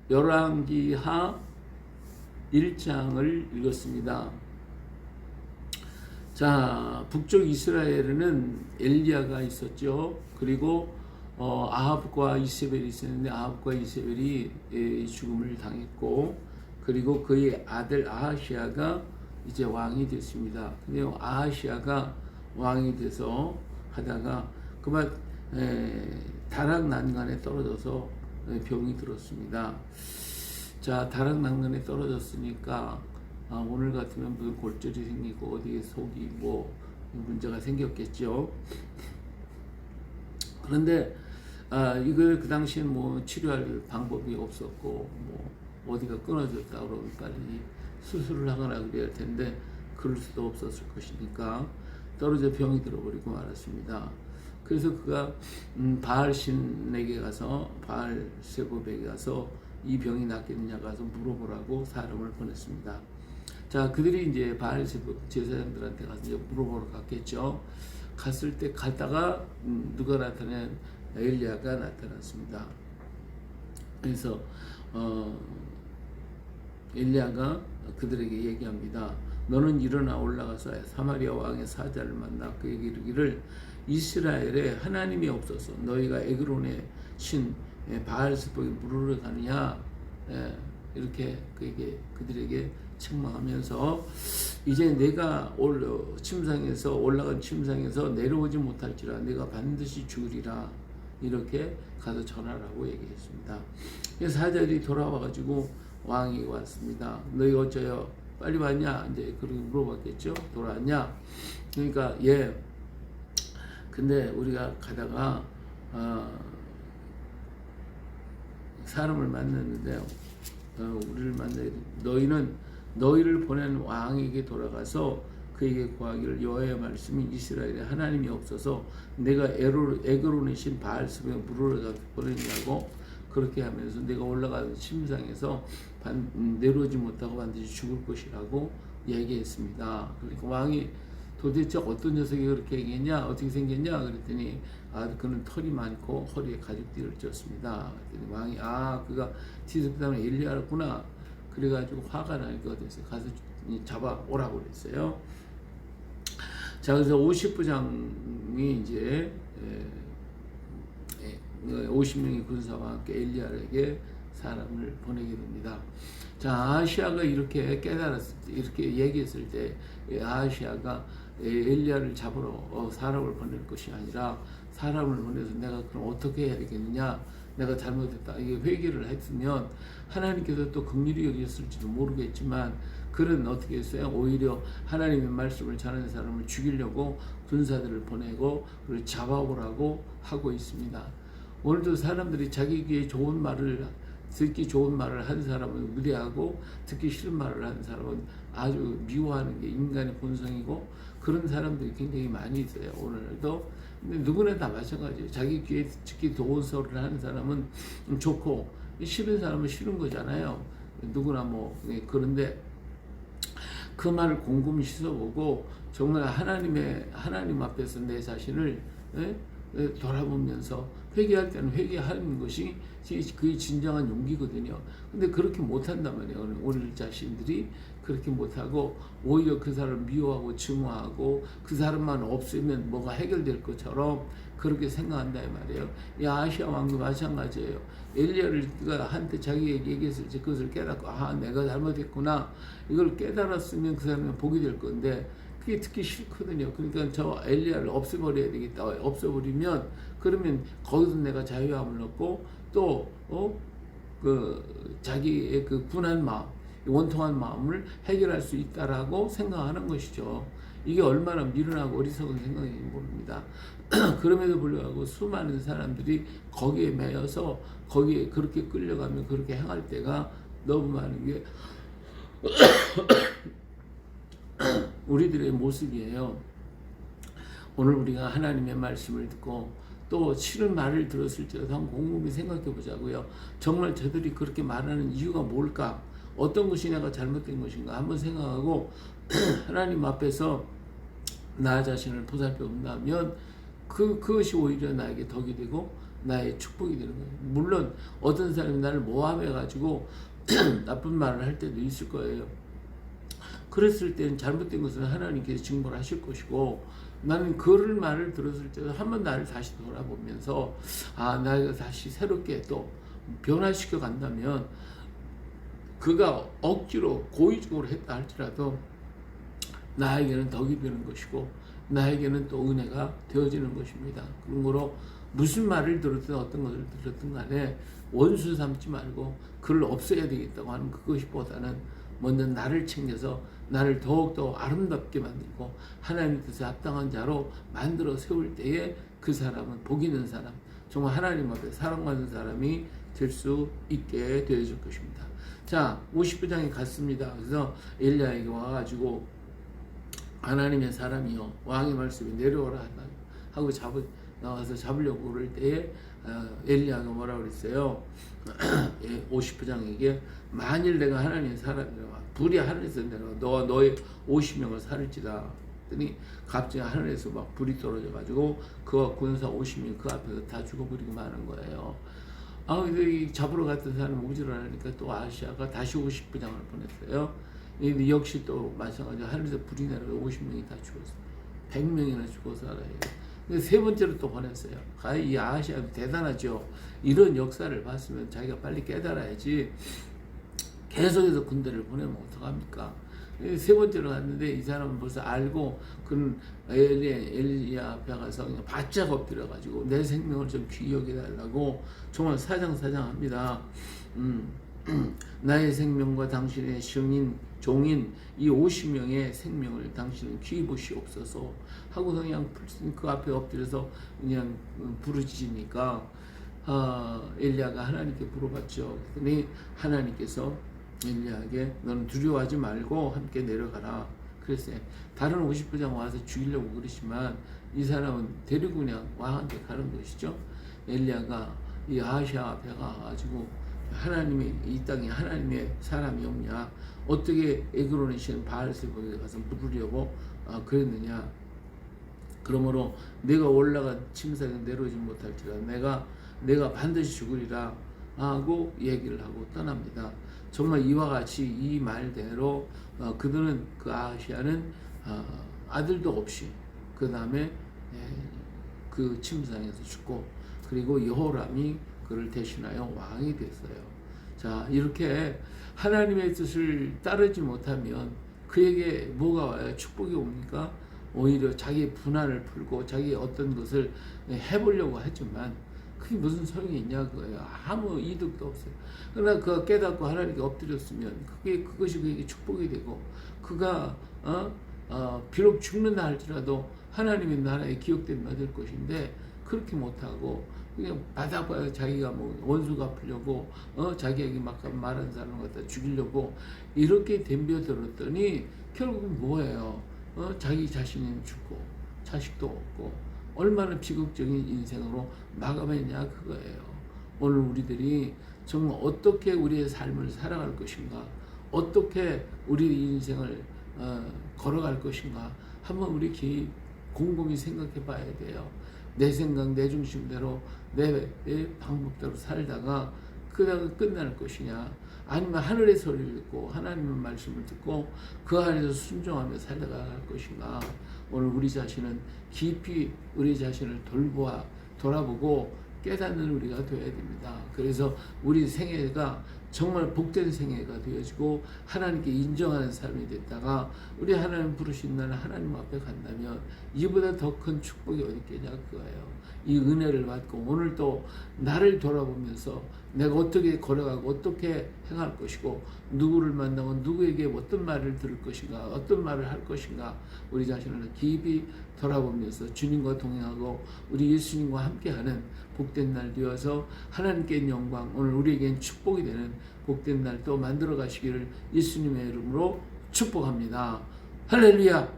열왕기하 1장을 읽었습니다. 자, 북쪽 이스라엘에는 엘리야가 있었죠. 그리고 아합과 이세벨이 있었는데 아합과 이세벨이 죽음을 당했고, 그리고 그의 아들 아하시아가 이제 왕이 됐습니다. 근데 아하시아가 왕이 돼서 하다가 그만 다락난간에 떨어져서 병이 들었습니다. 자, 다락난간에 떨어졌으니까 오늘 같으면 무슨 골절이 생기고 어디에 속이 뭐 문제가 생겼겠죠. 그런데 이걸 그 당시에 뭐 치료할 방법이 없었고, 뭐 어디가 끊어졌다 그러면 빨리 수술을 하거나 그래야 할 텐데 그럴 수도 없었을 것이니까 떨어져 병이 들어버리고 말았습니다. 그래서 그가 바알 신에게 가서, 바알 세봅에게 가서 이 병이 낫겠느냐 가서 물어보라고 사람을 보냈습니다. 자, 그들이 이제 바알 세봅 제사장들한테 가서 이제 물어보러 갔겠죠. 갔을 때 갔다가 누가 나타난, 엘리야가 나타났습니다. 그래서 엘리야가 그들에게 얘기합니다. 너는 일어나 올라가서 사마리아 왕의 사자를 만나 그에게 이르기를 이스라엘에 하나님이 없어서 너희가 에그론의 신 바알세복에 물으러 가느냐, 이렇게 그들에게 책망하면서 이제 내가 올라간 침상에서 내려오지 못할지라 내가 반드시 죽으리라, 이렇게 가서 전하라고 얘기했습니다. 사자들이 돌아와가지고 왕이 왔습니다. 너희 어째요 빨리 왔냐, 이제 그렇게 물어봤겠죠. 돌아왔냐. 그러니까 근데 우리가 가다가 사람을 만났는데요. 우리를 너희를 보낸 왕에게 돌아가서 그에게 구하기를 여호와의 말씀이 이스라엘에 하나님이 없어서 내가 에그론의 신 바알세복에 물으러 보내냐고, 그렇게 하면서 내가 올라가는 침상에서 내려오지 못하고 반드시 죽을 것이라고 얘기했습니다. 그러니까 왕이 도대체 어떤 녀석이 그렇게 얘기했냐, 어떻게 생겼냐 그랬더니 그는 털이 많고 허리에 가죽띠를 쪘습니다. 그랬더니 왕이 그가 디스피담의 엘리야구나, 그래가지고 화가 나니까 어땠어요? 가서 잡아오라고 그랬어요. 자, 그래서 50부장이 이제 50명의 군사와 함께 엘리야에게 사람을 보내게 됩니다. 자, 아하시아가 이렇게 깨달았을 때, 이렇게 얘기했을 때 아하시아가 엘리야를 잡으러 사람을 보낼 것이 아니라 사람을 보내서 내가 그럼 어떻게 해야 되겠느냐, 내가 잘못했다, 이게 회개를 했으면 하나님께서 또 긍휼히 여겼을지도 모르겠지만 그는 어떻게 했어요? 오히려 하나님의 말씀을 전하는 사람을 죽이려고 군사들을 보내고 그를 잡아오라고 하고 있습니다. 오늘도 사람들이 자기 귀에 좋은 말을, 듣기 좋은 말을 한 사람은 무대하고 듣기 싫은 말을 한 사람은 아주 미워하는 게 인간의 본성이고, 그런 사람들이 굉장히 많이 있어요. 오늘도. 근데 누구나 다 마찬가지예요. 자기 귀에 듣기 좋은 소리를 하는 사람은 좋고 싫은 사람은 싫은 거잖아요. 누구나 뭐. 그런데 그 말을 곰곰이 씻어보고 정말 하나님 앞에서 내 자신을 돌아보면서 회개할 때는 회개하는 것이 그의 진정한 용기거든요. 근데 그렇게 못한단 말이에요. 오늘 자신들이 그렇게 못하고 오히려 그 사람을 미워하고 증오하고 그 사람만 없으면 뭐가 해결될 것처럼 그렇게 생각한다 이 말이에요. 이 아시아 왕도 마찬가지예요. 엘리야가 한테 자기에게 얘기했을 때 그것을 깨닫고 내가 잘못했구나, 이걸 깨달았으면 그 사람은 복이 될 건데 그게 듣기 싫거든요. 그러니까 저 엘리야를 없애버려야 되겠다. 없애버리면 그러면 거기서 내가 자유함을 얻고 또 자기의 그 분한 마음, 원통한 마음을 해결할 수 있다라고 생각하는 것이죠. 이게 얼마나 미련하고 어리석은 생각인지 모릅니다. 그럼에도 불구하고 수많은 사람들이 거기에 매여서 거기에 그렇게 끌려가면 그렇게 행할 때가 너무 많은 게 우리들의 모습이에요. 오늘 우리가 하나님의 말씀을 듣고 또 싫은 말을 들었을지라도 한번 곰곰이 생각해 보자고요. 정말 저들이 그렇게 말하는 이유가 뭘까? 어떤 것이 내가 잘못된 것인가? 한번 생각하고 하나님 앞에서 나 자신을 보살펴 본다면 그것이 오히려 나에게 덕이 되고 나의 축복이 되는 거예요. 물론 어떤 사람이 나를 모함해 가지고 나쁜 말을 할 때도 있을 거예요. 그랬을 때는 잘못된 것은 하나님께서 증거를 하실 것이고, 나는 그를 말을 들었을 때도 한번 나를 다시 돌아보면서 내가 다시 새롭게 또 변화시켜 간다면, 그가 억지로 고의적으로 했다 할지라도 나에게는 덕이 되는 것이고 나에게는 또 은혜가 되어지는 것입니다. 그러므로 무슨 말을 들었든 어떤 것을 들었든 간에 원수 삼지 말고 그를 없애야 되겠다고 하는 그것보다는 먼저 나를 챙겨서 나를 더욱더 아름답게 만들고 하나님 뜻에 합당한 자로 만들어 세울 때에 그 사람은 복 있는 사람, 정말 하나님 앞에 사랑받는 사람이 될 수 있게 되어질 것입니다. 자, 59장에 갔습니다. 그래서 엘리야에게 와가지고 하나님의 사람이요 왕의 말씀이 내려오라 하고 나와서 잡으려고 그럴 때에 엘리야가 뭐라고 그랬어요? 59장에게 만일 내가 하나님의 사람이라 불이 하늘에서 내려와 너의 50명을 살을지다 했더니 갑자기 하늘에서 막 불이 떨어져 가지고 그와 군사 50명 그 앞에서 다 죽어버리고 마는 거예요. 그래서 이 잡으러 갔던 사람은 오지러하니까 또 아시아가 다시 59장을 보냈어요. 역시 또 마찬가지로 하늘에서 불이 내려서 50명이 다 죽었어요. 100명이나 죽어서 알아요. 근데 세 번째로 또 보냈어요. 이 아시아도 대단하죠. 이런 역사를 봤으면 자기가 빨리 깨달아야지 계속해서 군대를 보내면 어떡합니까? 세 번째로 갔는데 이 사람은 벌써 알고 그는 엘리야 앞에 가서 그냥 바짝 엎드려가지고 내 생명을 좀 귀히 여겨달라고 정말 사장합니다. 나의 생명과 당신의 종인 이 50명의 생명을 당신은 귀히 보시옵소서 하고서 그냥 그 앞에 엎드려서 그냥 부르짖으니까 엘리야가 하나님께 물어봤죠. 그랬더니 하나님께서 엘리야에게 너는 두려워하지 말고 함께 내려가라 그랬어요. 다른 50부장 와서 죽이려고 그러지만 이 사람은 데리고 그냥 왕한테 가는 것이죠. 엘리야가 이 아하시아 앞에 가가지고 하나님이 이 땅에 하나님의 사람이 없냐, 어떻게 에그론에 있는 바알세바에 가서 물으려고 그랬느냐. 그러므로 내가 올라간 침상에 내려오지 못할지라 내가 반드시 죽으리라 하고 얘기를 하고 떠납니다. 정말 이와 같이 이 말대로 그들은 그 아하시아는 아들도 없이 그 다음에 그 침상에서 죽고 그리고 여호람이 그를 대신하여 왕이 됐어요. 자, 이렇게 하나님의 뜻을 따르지 못하면 그에게 뭐가 와요? 축복이 옵니까? 오히려 자기의 분한을 풀고 자기 어떤 것을 해보려고 하지만 그게 무슨 소용이 있냐 그거예요. 아무 이득도 없어요. 그러나 그가 깨닫고 하나님께 엎드렸으면 그것이 그에게 축복이 되고 그가 비록 죽는다 할지라도 하나님의 나라에 기억된 받을 것인데 그렇게 못하고 그냥 바닥 자기가 뭐 원수 갚으려고 자기에게 막 말한 사람을 갖다 죽이려고 이렇게 덤벼들었더니 결국은 뭐예요? 자기 자신은 죽고 자식도 없고 얼마나 비극적인 인생으로 마감했냐 그거예요. 오늘 우리들이 정말 어떻게 우리의 삶을 살아갈 것인가, 어떻게 우리 인생을 걸어갈 것인가 한번 우리 곰곰이 생각해 봐야 돼요. 내 생각, 내 중심대로 내 방법대로 살다가 그다가 끝날 것이냐, 아니면 하늘의 소리를 듣고 하나님의 말씀을 듣고 그 안에서 순종하며 살아갈 것인가. 오늘 우리 자신은 깊이 우리 자신을 돌아보고 깨닫는 우리가 되어야 됩니다. 그래서 우리 생애가 정말 복된 생애가 되어지고 하나님께 인정하는 삶이 됐다가 우리 하나님 부르신 날 하나님 앞에 간다면 이보다 더 큰 축복이 어디 있겠냐 그거예요. 이 은혜를 받고 오늘 또 나를 돌아보면서 내가 어떻게 걸어가고 어떻게 행할 것이고 누구를 만나고 누구에게 어떤 말을 들을 것인가 어떤 말을 할 것인가 우리 자신을 깊이 돌아보면서 주님과 동행하고 우리 예수님과 함께하는 복된 날 되어서 하나님께 영광, 오늘 우리에겐 축복이 되는 복된 날 또 만들어 가시기를 예수님의 이름으로 축복합니다. 할렐루야.